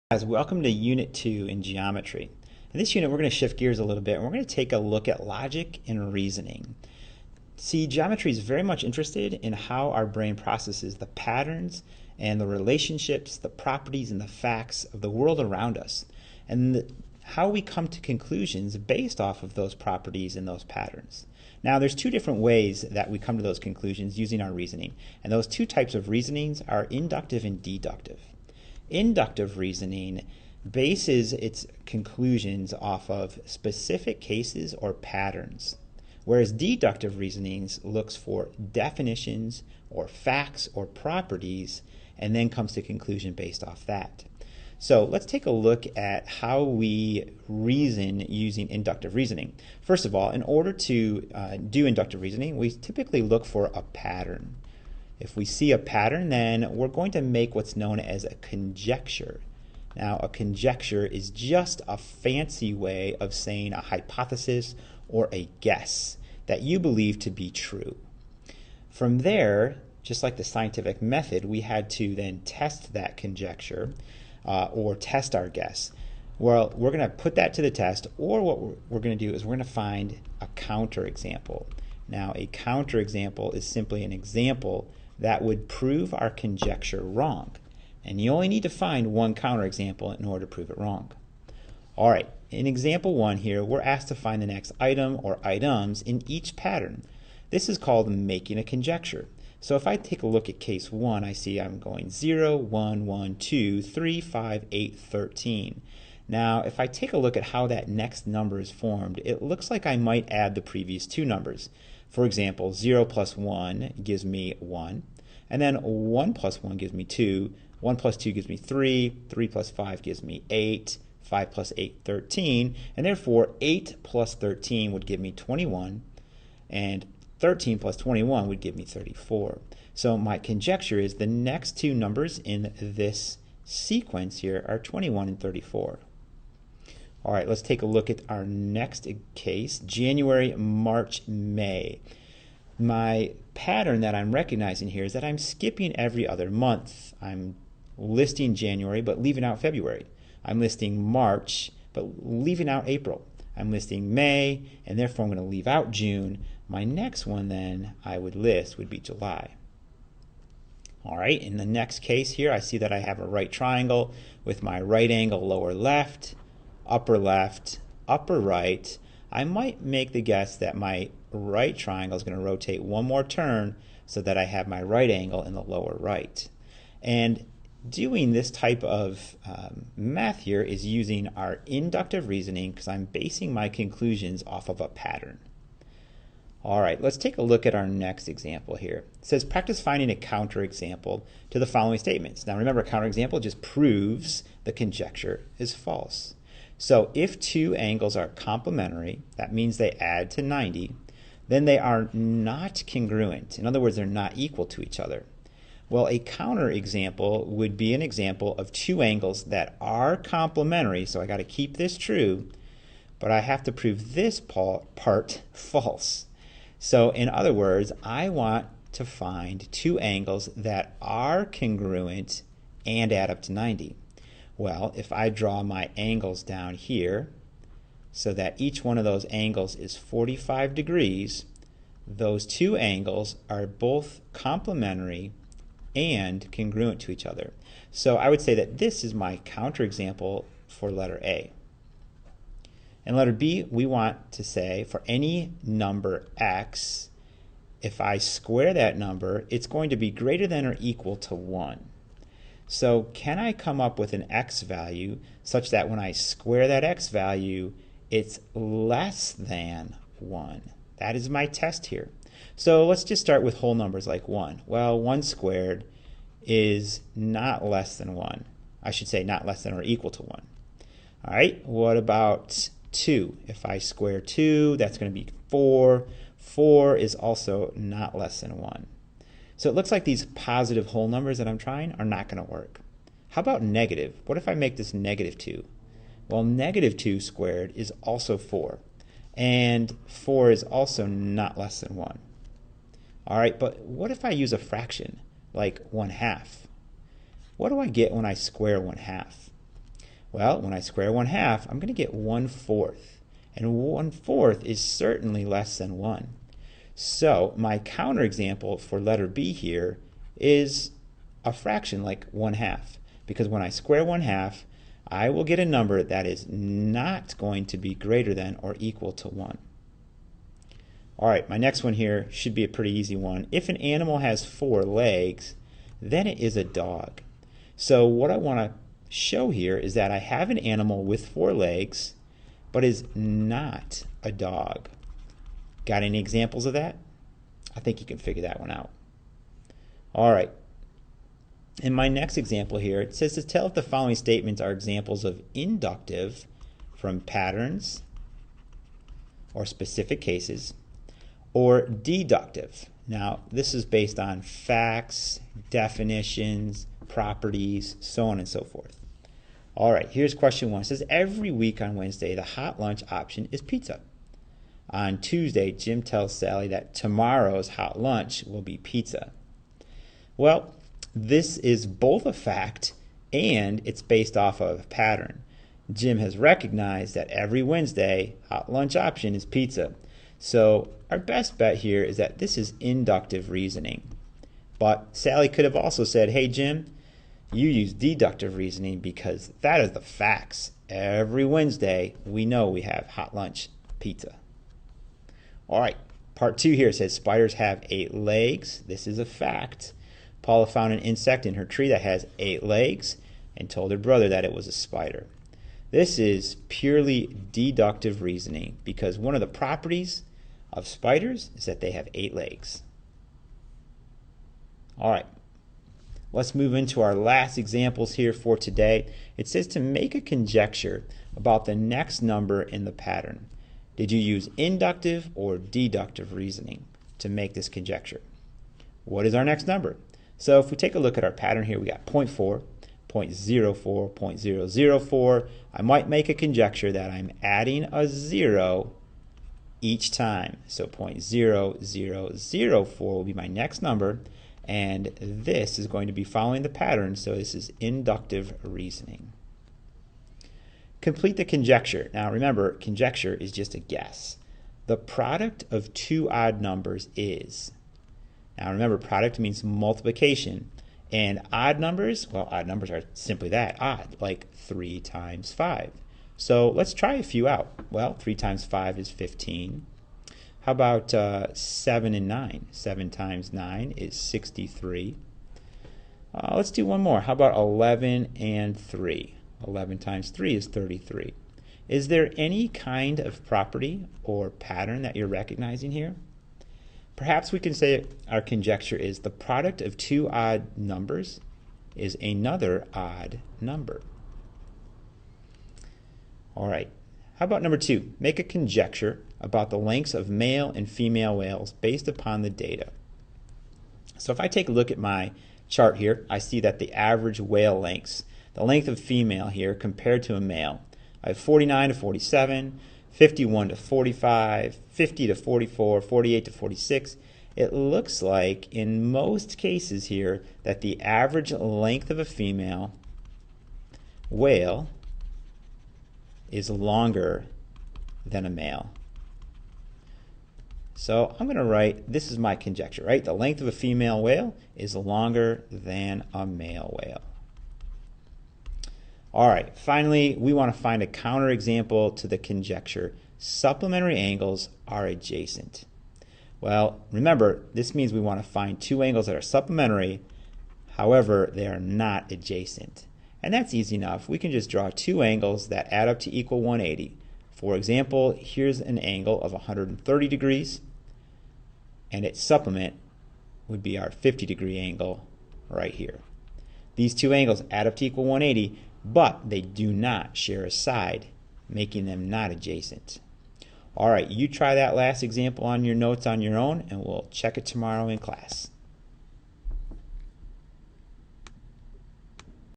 Guys, welcome to Unit 2 in Geometry. In this unit, we're going to shift gears a little bit and we're going to take a look at logic and reasoning. See, geometry is very much interested in how our brain processes the patterns and the relationships, the properties, and the facts of the world around us, and how we come to conclusions based off of those properties and those patterns. Now, there's two different ways that we come to those conclusions using our reasoning, and those two types of reasonings are inductive and deductive. Inductive reasoning bases its conclusions off of specific cases or patterns, whereas deductive reasoning looks for definitions or facts or properties and then comes to conclusion based off that. So let's take a look at how we reason using inductive reasoning. First of all, in order to do inductive reasoning, we typically look for a pattern. If we see a pattern, then we're going to make what's known as a conjecture. Now, a conjecture is just a fancy way of saying a hypothesis or a guess that you believe to be true. From there, just like the scientific method, we had to then test that conjecture or test our guess. Well, we're going to put that to the test, or what we're going to do is we're going to find a counterexample. Now, a counterexample is simply an example that would prove our conjecture wrong. And you only need to find one counterexample in order to prove it wrong. All right, in example 1 here, we're asked to find the next item or items in each pattern. This is called making a conjecture. So if I take a look at case 1, I see I'm going 0, 1, 1, 2, 3, 5, 8, 13. Now, if I take a look at how that next number is formed, it looks like I might add the previous two numbers. For example, 0 plus 1 gives me 1, and then 1 plus 1 gives me 2, 1 plus 2 gives me 3, 3 plus 5 gives me 8, 5 plus 8, 13, and therefore 8 plus 13 would give me 21, and 13 plus 21 would give me 34. So my conjecture is the next two numbers in this sequence here are 21 and 34. All right, let's take a look at our next case, January, March, May. My pattern that I'm recognizing here is that I'm skipping every other month. I'm listing January but leaving out February. I'm listing March but leaving out April. I'm listing May, and therefore I'm going to leave out June. My next one then I would list would be July. All right, in the next case here, I see that I have a right triangle with my right angle lower left, upper right. I might make the guess that my right triangle is going to rotate one more turn so that I have my right angle in the lower right. And doing this type of math here is using our inductive reasoning because I'm basing my conclusions off of a pattern. All right, let's take a look at our next example here. It says practice finding a counterexample to the following statements. Now remember, a counterexample just proves the conjecture is false. So if two angles are complementary, that means they add to 90, then they are not congruent. In other words, they're not equal to each other. Well, a counterexample would be an example of two angles that are complementary, so I got to keep this true, but I have to prove this part false. So in other words, I want to find two angles that are congruent and add up to 90. Well, if I draw my angles down here so that each one of those angles is 45 degrees, those two angles are both complementary and congruent to each other. So I would say that this is my counterexample for letter A. In letter B, we want to say for any number x, if I square that number, it's going to be greater than or equal to 1. So can I come up with an x value such that when I square that x value, it's less than 1? That is my test here. So let's just start with whole numbers like 1. Well, 1 squared is not less than 1. I should say not less than or equal to 1. All right, what about 2? If I square 2, that's going to be 4. 4 is also not less than 1. So it looks like these positive whole numbers that I'm trying are not going to work. How about negative? What if I make this negative 2? Well, negative 2 squared is also 4. And 4 is also not less than 1. All right, but what if I use a fraction, like 1/2? What do I get when I square 1/2? Well, when I square 1/2, I'm going to get 1/4. And 1/4 is certainly less than 1. So my counterexample for letter B here is a fraction like 1/2. Because when I square 1/2, I will get a number that is not going to be greater than or equal to 1. All right, my next one here should be a pretty easy one. If an animal has 4 legs, then it is a dog. So what I want to show here is that I have an animal with 4 legs, but is not a dog. Got any examples of that? I think you can figure that one out. All right. In my next example here, it says to tell if the following statements are examples of inductive from patterns or specific cases, or deductive. Now, this is based on facts, definitions, properties, so on and so forth. All right, here's question 1. It says every week on Wednesday, the hot lunch option is pizza. On Tuesday, Jim tells Sally that tomorrow's hot lunch will be pizza. Well, this is both a fact and it's based off of a pattern. Jim has recognized that every Wednesday, hot lunch option is pizza. So our best bet here is that this is inductive reasoning. But Sally could have also said, hey Jim, you use deductive reasoning because that is the facts. Every Wednesday, we know we have hot lunch pizza. All right, part 2 here says spiders have 8 legs. This is a fact. Paula found an insect in her tree that has 8 legs and told her brother that it was a spider. This is purely deductive reasoning because one of the properties of spiders is that they have 8 legs. All right, let's move into our last examples here for today. It says to make a conjecture about the next number in the pattern. Did you use inductive or deductive reasoning to make this conjecture? What is our next number? So if we take a look at our pattern here, we got 0.4, 0.04, 0.004. I might make a conjecture that I'm adding a 0 each time. So 0.0004 will be my next number, and this is going to be following the pattern, so this is inductive reasoning. Complete the conjecture. Now remember, conjecture is just a guess. The product of 2 odd numbers is. Now remember, product means multiplication. And odd numbers, well, odd numbers are simply that, odd, like 3 times 5. So let's try a few out. Well, 3 times 5 is 15. How about 7 and 9? 7 times 9 is 63. Let's do one more. How about 11 and 3? 11 times 3 is 33. Is there any kind of property or pattern that you're recognizing here? Perhaps we can say our conjecture is the product of 2 odd numbers is another odd number. All right. How about number 2? Make a conjecture about the lengths of male and female whales based upon the data. So if I take a look at my chart here, I see that the average whale lengths, the length of female here compared to a male, I have 49 to 47, 51 to 45, 50 to 44, 48 to 46. It looks like in most cases here that the average length of a female whale is longer than a male. So I'm going to write, this is my conjecture, right? The length of a female whale is longer than a male whale. All right, finally, we want to find a counterexample to the conjecture. Supplementary angles are adjacent. Well, remember, this means we want to find 2 angles that are supplementary, however, they are not adjacent. And that's easy enough. We can just draw 2 angles that add up to equal 180. For example, here's an angle of 130 degrees, and its supplement would be our 50-degree angle right here. These 2 angles add up to equal 180, but they do not share a side, making them not adjacent. All right, you try that last example on your notes on your own, and we'll check it tomorrow in class.